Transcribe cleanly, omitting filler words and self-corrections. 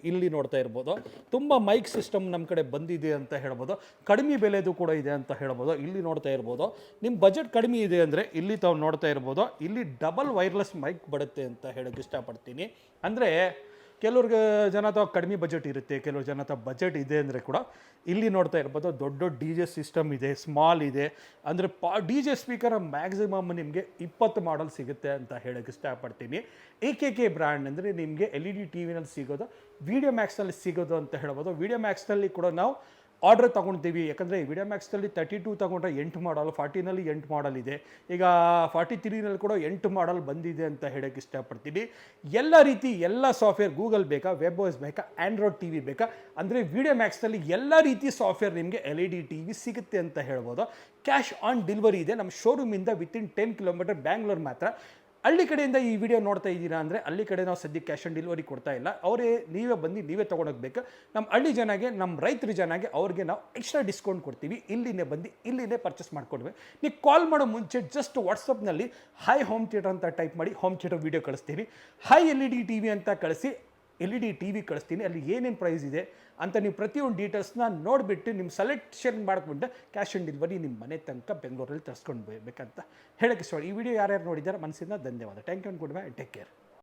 ಇಲ್ಲಿ ನೋಡ್ತಾ ಇರ್ಬೋದು ತುಂಬ ಮೈಕ್ ಸಿಸ್ಟಮ್ ನಮ್ಮ ಕಡೆ ಬಂದಿದೆ ಅಂತ ಹೇಳ್ಬೋದು. ಕಡಿಮೆ ಬೆಲೆದು ಕೂಡ ಇದೆ ಅಂತ ಹೇಳ್ಬೋದು. ಇಲ್ಲಿ ನೋಡ್ತಾ ಇರ್ಬೋದು, ನಿಮ್ಮ ಬಜೆಟ್ ಕಡಿಮೆ ಇದೆ ಅಂದರೆ ಇಲ್ಲಿ ತಾವು ನೋಡ್ತಾ ಇರ್ಬೋದು, ಇಲ್ಲಿ ಡಬಲ್ ವೈರ್ಲೆಸ್ ಮೈಕ್ ಬರುತ್ತೆ ಅಂತ ಹೇಳೋಕ್ಕೆ ಇಷ್ಟಪಡ್ತೀನಿ. ಅಂದರೆ ಕೆಲವ್ರಿಗೆ ಜನ ಅಥವಾ ಕಡಿಮೆ ಬಜೆಟ್ ಇರುತ್ತೆ, ಕೆಲವ್ರು ಜನ ಅಥವಾ ಬಜೆಟ್ ಇದೆ ಅಂದರೆ ಕೂಡ ಇಲ್ಲಿ ನೋಡ್ತಾ ಇರ್ಬೋದು ದೊಡ್ಡ ದೊಡ್ಡ ಡಿ ಜೆ ಸಿಸ್ಟಮ್ ಇದೆ, ಸ್ಮಾಲ್ ಇದೆ. ಅಂದರೆ ಡಿ ಜೆ ಸ್ಪೀಕರ್ ಮ್ಯಾಕ್ಸಿಮಮ್ ನಿಮಗೆ 20 ಮಾಡಲ್ ಸಿಗುತ್ತೆ ಅಂತ ಹೇಳೋಕ್ಕೆ ಇಷ್ಟಪಡ್ತೀನಿ. AKK ಬ್ರ್ಯಾಂಡ್ ಅಂದರೆ ನಿಮಗೆ LED ಟಿ ವಿನಲ್ಲಿ ಸಿಗೋದು, ವಿಡಿಯೋ ಮ್ಯಾಕ್ಸ್ನಲ್ಲಿ ಸಿಗೋದು ಅಂತ ಹೇಳ್ಬೋದು. ವಿಡಿಯೋ ಮ್ಯಾಕ್ಸ್ನಲ್ಲಿ ಕೂಡ ನಾವು ಆರ್ಡ್ರ್ ತೊಗೊಳ್ತೀವಿ, ಯಾಕಂದರೆ ವಿಡಿಯೋ ಮ್ಯಾಕ್ಸ್ನಲ್ಲಿ 32 ತೊಗೊಂಡ್ರೆ 8 ಮಾಡಲ್, 40ನಲ್ಲಿ 8 ಮಾಡಲ್ ಇದೆ, ಈಗ 43ನಲ್ಲಿ ಕೂಡ 8 ಮಾಡಲ್ ಬಂದಿದೆ ಅಂತ ಹೇಳೋಕ್ಕೆ ಇಷ್ಟಪಡ್ತೀನಿ. ಎಲ್ಲ ರೀತಿ ಎಲ್ಲ ಸಾಫ್ಟ್ವೇರ್, ಗೂಗಲ್ ಬೇಕಾ, ವೆಬ್ OS ಬೇಕಾ, ಆ್ಯಂಡ್ರಾಯ್ಡ್ TV ಬೇಕಾ, ಅಂದರೆ ವಿಡಿಯೋ ಮ್ಯಾಕ್ಸ್ನಲ್ಲಿ ಎಲ್ಲ ರೀತಿ ಸಾಫ್ಟ್ವೇರ್ ನಿಮಗೆ LED TV ಸಿಗುತ್ತೆ ಅಂತ ಹೇಳ್ಬೋದು. ಕ್ಯಾಶ್ ಆನ್ ಡೆಲಿವರಿ ಇದೆ ನಮ್ಮ ಶೋರೂಮಿಂದ ವಿತಿನ್ 10 ಕಿಲೋಮೀಟರ್ ಬ್ಯಾಂಗ್ಳೂರ್ ಮಾತ್ರ. ಹಳ್ಳಿ ಕಡೆಯಿಂದ ಈ ವಿಡಿಯೋ ನೋಡ್ತಾ ಇದ್ದೀರಾ ಅಂದರೆ ಹಳ್ಳಿ ಕಡೆ ನಾವು ಸದ್ಯಕ್ಕೆ ಕ್ಯಾಶ್ ಆನ್ ಡೆಲಿವರಿ ಕೊಡ್ತಾ ಇಲ್ಲ, ಅವರೇ ನೀವೇ ಬಂದು ನೀವೇ ತೊಗೊಂಡೋಗ್ಬೇಕು. ನಮ್ಮ ಹಳ್ಳಿ ಜನಗೆ, ನಮ್ಮ ರೈತರ ಜನಗೆ ಅವ್ರಿಗೆ ನಾವು ಎಕ್ಸ್ಟ್ರಾ ಡಿಸ್ಕೌಂಟ್ ಕೊಡ್ತೀವಿ. ಇಲ್ಲಿನೇ ಬಂದು ಇಲ್ಲಿನೇ ಪರ್ಚೇಸ್ ಮಾಡ್ಕೊಡ್ಬೇಕು. ನೀವು ಕಾಲ್ ಮಾಡೋ ಮುಂಚೆ ಜಸ್ಟ್ ವಾಟ್ಸಪ್ನಲ್ಲಿ ಹೈ ಹೋಮ್ ಥಿಯೇಟರ್ ಅಂತ ಟೈಪ್ ಮಾಡಿ, ಹೋಮ್ ಥಿಯೇಟರ್ ವೀಡಿಯೋ ಕಳಿಸ್ತೀವಿ. ಹೈ LED TV ಅಂತ ಕಳಿಸಿ, LED TV ಕಳಿಸ್ತೀನಿ. ಅಲ್ಲಿ ಏನೇನು ಪ್ರೈಸ್ ಇದೆ ಅಂತ ನೀವು ಪ್ರತಿಯೊಂದು ಡೀಟೇಲ್ಸ್ನ ನೋಡಿಬಿಟ್ಟು ನಿಮ್ಮ ಸೆಲೆಕ್ಷನ್ ಮಾಡ್ಕೊಂಡು ಕ್ಯಾಶ್ ಆನ್ ಡೆಲಿವರಿ ನಿಮ್ಮ ಮನೆ ತನಕ ಬೆಂಗಳೂರಲ್ಲಿ ತರಿಸ್ಕೊಂಡು ಬೇಕಂತ ಹೇಳೋಕ್ಕೆ ಇಷ್ಟ. ಈ ವಿಡಿಯೋ ಯಾರ್ಯಾರು ನೋಡಿದ್ದಾರೆ ಮನಸ್ಸಿಂದ ಧನ್ಯವಾದ. Thank you and goodbye, take care.